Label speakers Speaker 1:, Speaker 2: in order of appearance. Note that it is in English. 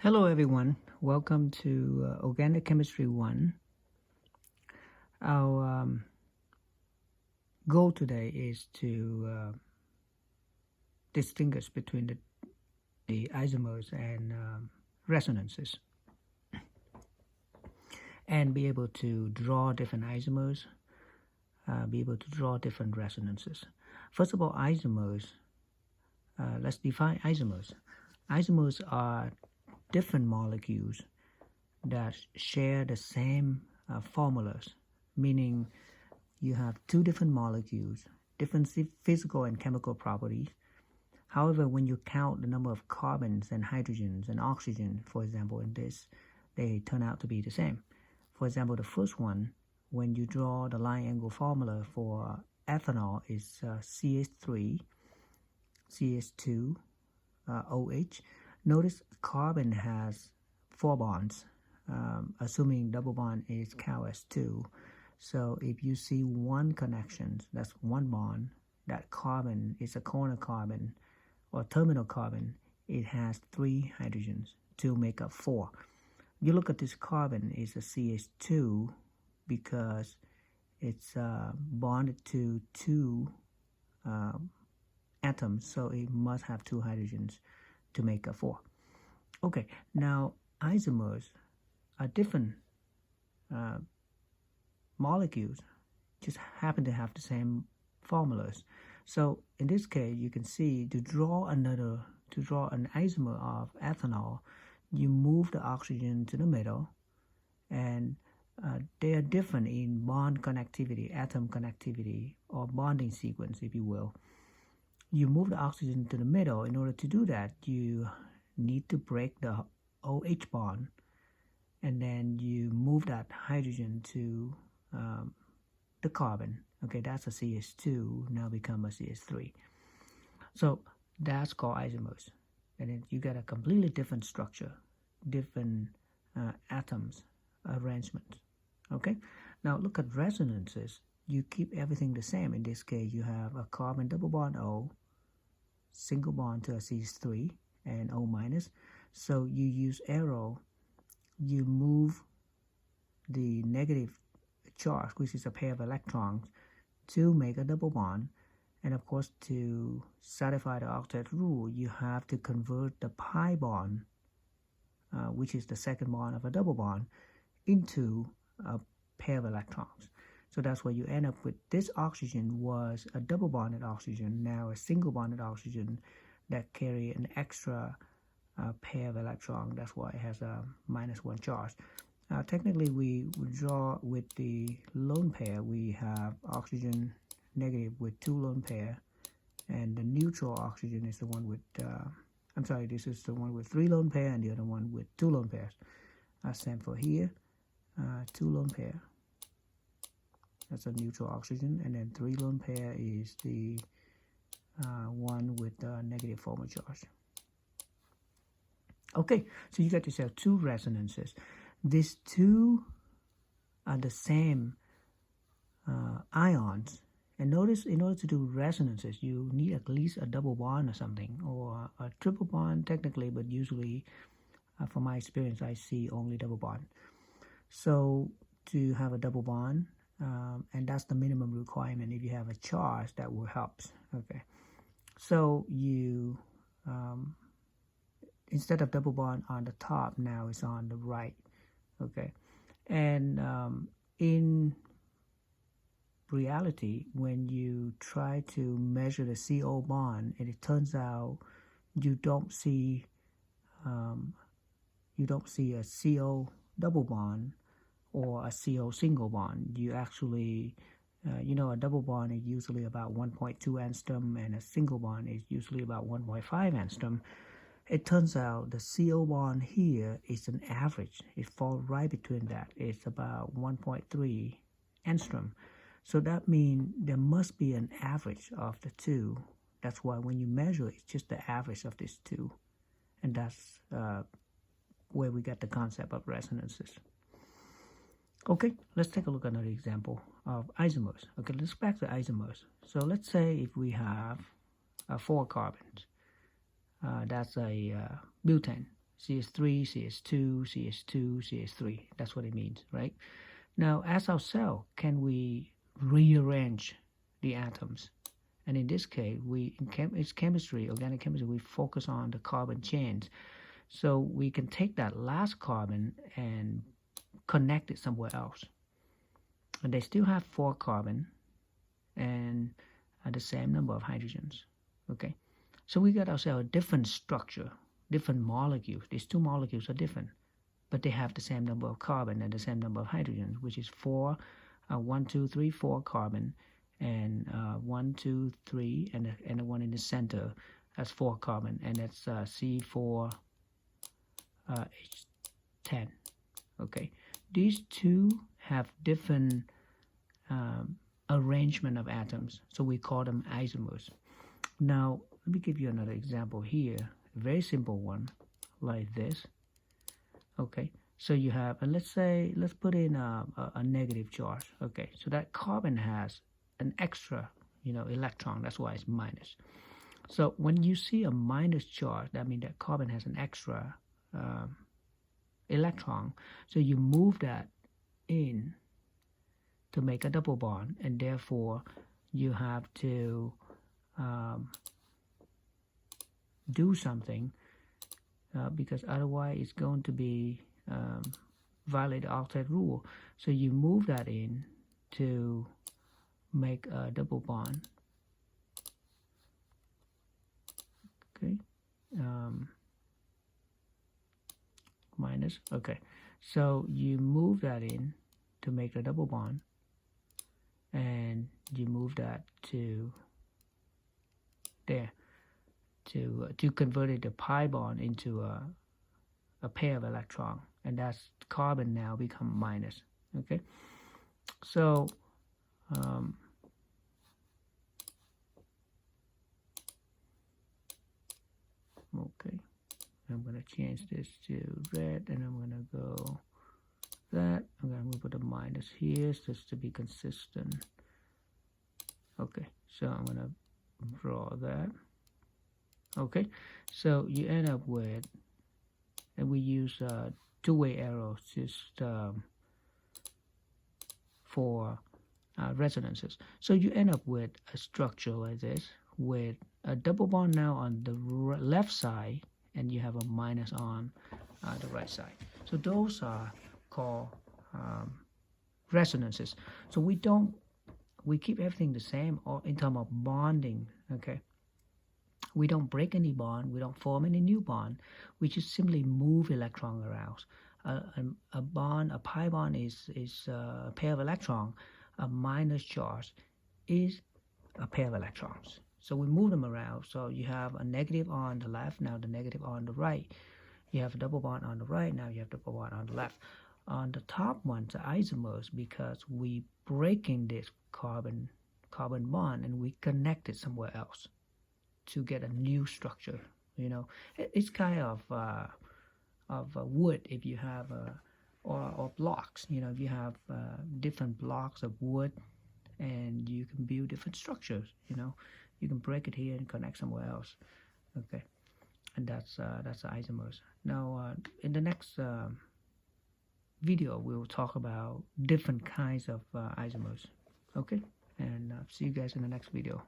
Speaker 1: Hello everyone, welcome to Organic Chemistry 1. Our goal today is to distinguish between the isomers and resonances and be able to draw different isomers, be able to draw different resonances. First of all, isomers, let's define isomers. Isomers are different molecules that share the same formulas, meaning you have two different molecules, different physical and chemical properties. However, when you count the number of carbons and hydrogens and oxygen, for example, in this, they turn out to be the same. For example, the first one, when you draw the line angle formula for ethanol is CH3, CH2, OH. Notice carbon has 4 bonds, assuming double bond is COS2. So if you see one connection, that's one bond, that carbon is a corner carbon or terminal carbon, it has 3 hydrogens to make up 4. You look at this carbon, it's a CH2 because it's bonded to 2 atoms, so it must have 2 hydrogens to make a 4. Okay, now isomers are different molecules, just happen to have the same formulas. So in this case, you can see to draw an isomer of ethanol, you move the oxygen to the middle, and they are different in bond connectivity, atom connectivity, or bonding sequence, if you will. You move the oxygen to the middle. In order to do that, you need to break the OH bond, and then you move that hydrogen to the carbon. Okay, that's a CH2, now become a CH3. So that's called isomers. And then you get a completely different structure, different atoms, arrangements. Okay, now look at resonances. You keep everything the same. In this case, you have a carbon double bond O, single bond to a CH3 and O minus. So you use arrow, you move the negative charge, which is a pair of electrons, to make a double bond. And of course, to satisfy the octet rule, you have to convert the pi bond, which is the second bond of a double bond, into a pair of electrons. So that's where you end up with. This oxygen was a double bonded oxygen, now a single bonded oxygen that carry an extra pair of electrons. That's why it has a -1 charge. Technically, we would draw with the lone pair. We have oxygen negative with 2 lone pair, and the neutral oxygen is the one with, this is the one with 3 lone pair, and the other one with 2 lone pairs. Same for here, 2 lone pair. That's a neutral oxygen, and then 3 lone pair is the one with the negative formal charge. Okay, so you got yourself 2 resonances. These 2 are the same ions. And notice, in order to do resonances, you need at least a double bond or something, or a triple bond technically, but usually, from my experience, I see only double bond. So to have a double bond, and that's the minimum requirement. If you have a charge, that will help. Okay, so you instead of double bond on the top, now it's on the right. Okay, and in reality, when you try to measure the CO bond, and it turns out you don't see a CO double bond or a CO single bond. You actually, a double bond is usually about 1.2 angstrom, and a single bond is usually about 1.5 angstrom. It turns out the CO bond here is an average. It falls right between that. It's about 1.3 angstrom. So that means there must be an average of the 2. That's why when you measure, it's just the average of these 2. And that's where we get the concept of resonances. Okay, let's take a look at another example of isomers. Okay, let's back to isomers. So let's say if we have 4 carbons. That's a butane. CS3, CS2, CS2, CS3. That's what it means, right? Now, as our cell, can we rearrange the atoms? And in this case, it's chemistry, organic chemistry, we focus on the carbon chains. So we can take that last carbon and connect it somewhere else. And they still have 4 carbon and the same number of hydrogens. Okay, so we got ourselves a different structure, different molecules. These 2 molecules are different, but they have the same number of carbon and the same number of hydrogens, which is 4, 1, 2, 3, 4 carbon, and 1, 2, 3, and the one in the center has 4 carbon, and that's C4H10. Okay, these 2 have different arrangement of atoms, so we call them isomers. Now, let me give you another example here, a very simple one, like this. Okay, so you have, and let's put in a negative charge. Okay, so that carbon has an extra, electron. That's why it's minus. So when you see a minus charge, that means that carbon has an extra electron. So you move that in to make a double bond, and therefore you have to do something because otherwise it's going to be violate the octet rule. So you move that in to make a double bond. Okay, minus. Okay, so you move that in to make a double bond, and you move that to there to convert it, the pi bond, into a pair of electrons, and that's carbon now become minus. Okay, so okay, I'm going to change this to red, and I'm going to go that. I'm going to put a minus here just to be consistent. Okay, so I'm going to draw that. Okay, so you end up with, and we use 2-way arrows just for resonances. So you end up with a structure like this with a double bond now on the left side, and you have a minus on the right side. So those are called resonances. So we keep everything the same, or in terms of bonding. Okay, we don't break any bond, we don't form any new bond, we just simply move electron around. A bond, a pi bond is a pair of electrons. A minus charge is a pair of electrons. So we move them around. So you have a negative on the left, now the negative on the right. You have a double bond on the right, now you have a double bond on the left. On the top ones are isomers because we breaking this carbon bond and we connect it somewhere else to get a new structure. It's kind of wood. If you have or blocks, if you have different blocks of wood, and you can build different structures. You can break it here and connect somewhere else. Okay, and that's isomers. Now in the next video we will talk about different kinds of isomers. Okay, and see you guys in the next video.